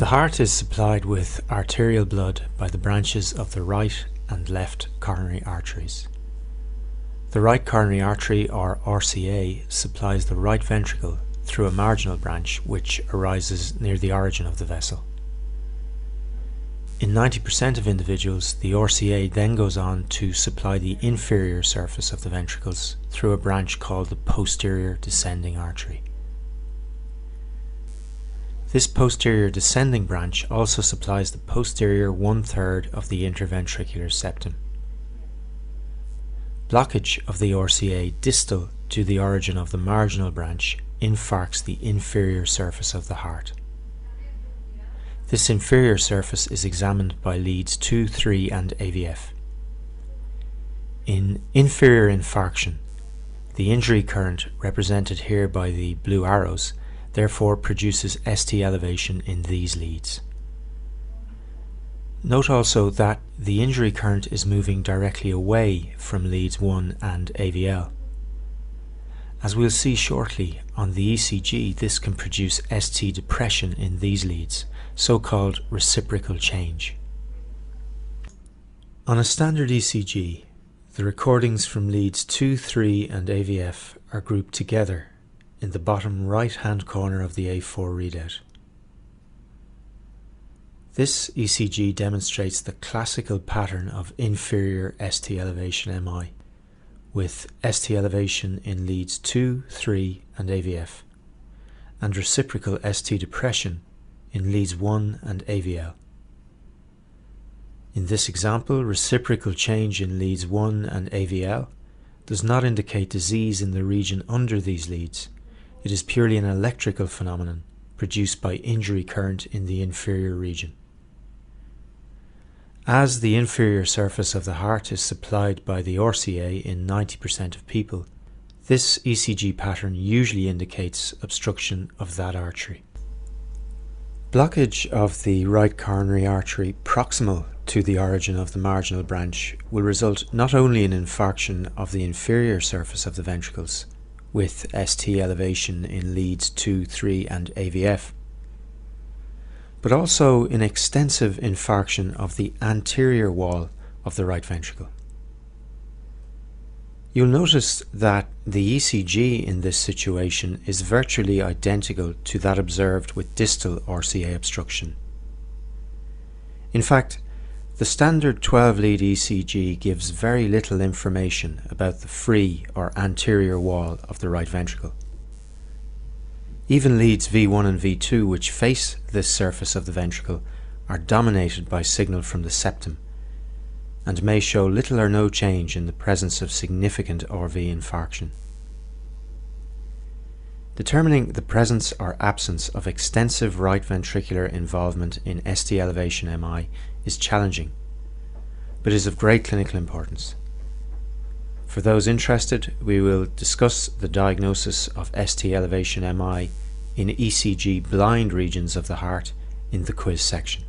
heart is supplied with arterial blood by the branches of the right and left coronary arteries. The right coronary artery, or RCA, supplies the right ventricle through a marginal branch which arises near the origin of the vessel. In 90% of individuals, the RCA then goes on to supply the inferior surface of the ventricles through a branch called the posterior descending artery. This posterior descending branch also supplies the posterior 1/3 of the interventricular septum. Blockage of the RCA distal to the origin of the marginal branch infarcts the inferior surface of the heart. This inferior surface is examined by leads 2, 3 and AVF. In inferior infarction, the injury current, represented here by the blue arrows, therefore produces ST elevation in these leads. Note also that the injury current is moving directly away from leads 1 and AVL. As we'll see shortly on the ECG, this can produce ST depression in these leads, so-called reciprocal change. On a standard ECG, the recordings from leads 2, 3 and AVF are grouped together in the bottom right-hand corner of the A4 readout. This ECG demonstrates the classical pattern of inferior ST elevation MI, with ST elevation in leads 2, 3 and AVF, and reciprocal ST depression in leads 1 and AVL. In this example, reciprocal change in leads 1 and AVL does not indicate disease in the region under these leads. It is purely an electrical phenomenon produced by injury current in the inferior region. As the inferior surface of the heart is supplied by the RCA in 90% of people, this ECG pattern usually indicates obstruction of that artery. Blockage of the right coronary artery proximal to the origin of the marginal branch will result not only in infarction of the inferior surface of the ventricles, with ST elevation in leads 2, 3 and AVF, but also in extensive infarction of the anterior wall of the right ventricle. You'll notice that the ECG in this situation is virtually identical to that observed with distal RCA obstruction. In fact, the standard 12-lead ECG gives very little information about the free or anterior wall of the right ventricle. Even leads V1 and V2, which face this surface of the ventricle, are dominated by signal from the septum and may show little or no change in the presence of significant RV infarction. Determining the presence or absence of extensive right ventricular involvement in ST elevation MI is challenging, but is of great clinical importance. For those interested, we will discuss the diagnosis of ST elevation MI in ECG blind regions of the heart in the quiz section.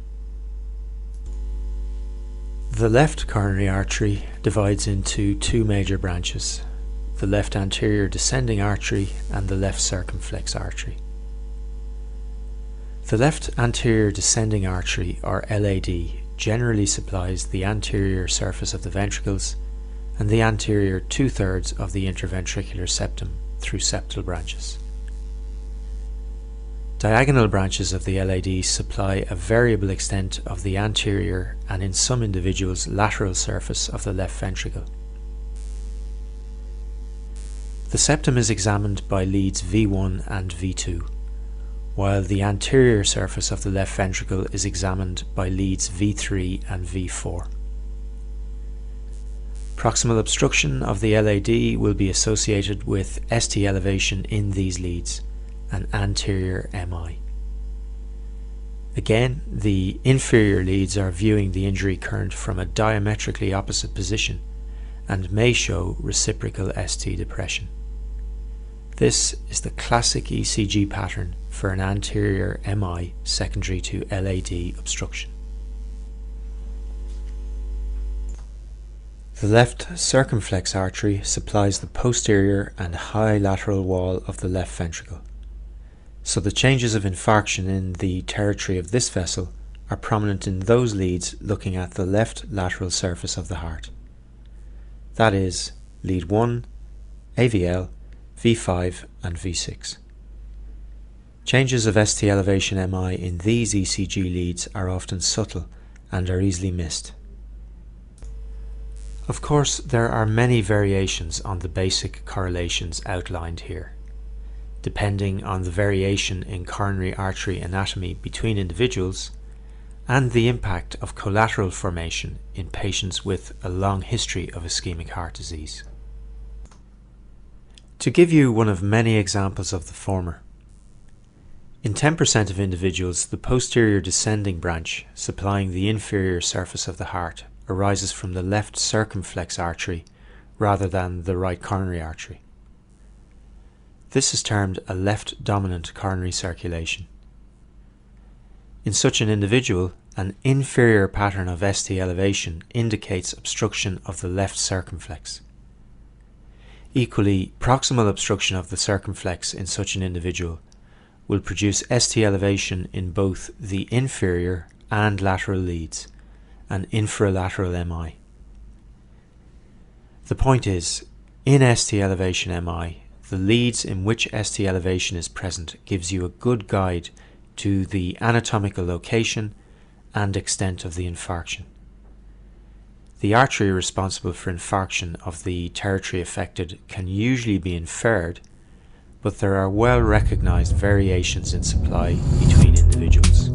The left coronary artery divides into two major branches, the left anterior descending artery and the left circumflex artery. The left anterior descending artery, or LAD, generally supplies the anterior surface of the ventricles and the anterior 2/3 of the interventricular septum through septal branches. Diagonal branches of the LAD supply a variable extent of the anterior and, in some individuals, lateral surface of the left ventricle. The septum is examined by leads V1 and V2, while the anterior surface of the left ventricle is examined by leads V3 and V4. Proximal obstruction of the LAD will be associated with ST elevation in these leads and anterior MI. Again, the inferior leads are viewing the injury current from a diametrically opposite position and may show reciprocal ST depression. This is the classic ECG pattern for an anterior MI secondary to LAD obstruction. The left circumflex artery supplies the posterior and high lateral wall of the left ventricle. So the changes of infarction in the territory of this vessel are prominent in those leads looking at the left lateral surface of the heart. That is, lead 1, AVL, V5 and V6. Changes of ST elevation MI in these ECG leads are often subtle and are easily missed. Of course, there are many variations on the basic correlations outlined here, depending on the variation in coronary artery anatomy between individuals and the impact of collateral formation in patients with a long history of ischemic heart disease. To give you one of many examples of the former, in 10% of individuals, the posterior descending branch supplying the inferior surface of the heart arises from the left circumflex artery rather than the right coronary artery. This is termed a left dominant coronary circulation. In such an individual, an inferior pattern of ST elevation indicates obstruction of the left circumflex. Equally, proximal obstruction of the circumflex in such an individual will produce ST elevation in both the inferior and lateral leads, and infralateral MI. The point is, in ST elevation MI, the leads in which ST elevation is present gives you a good guide to the anatomical location and extent of the infarction. The artery responsible for infarction of the territory affected can usually be inferred, but there are well recognized variations in supply between individuals.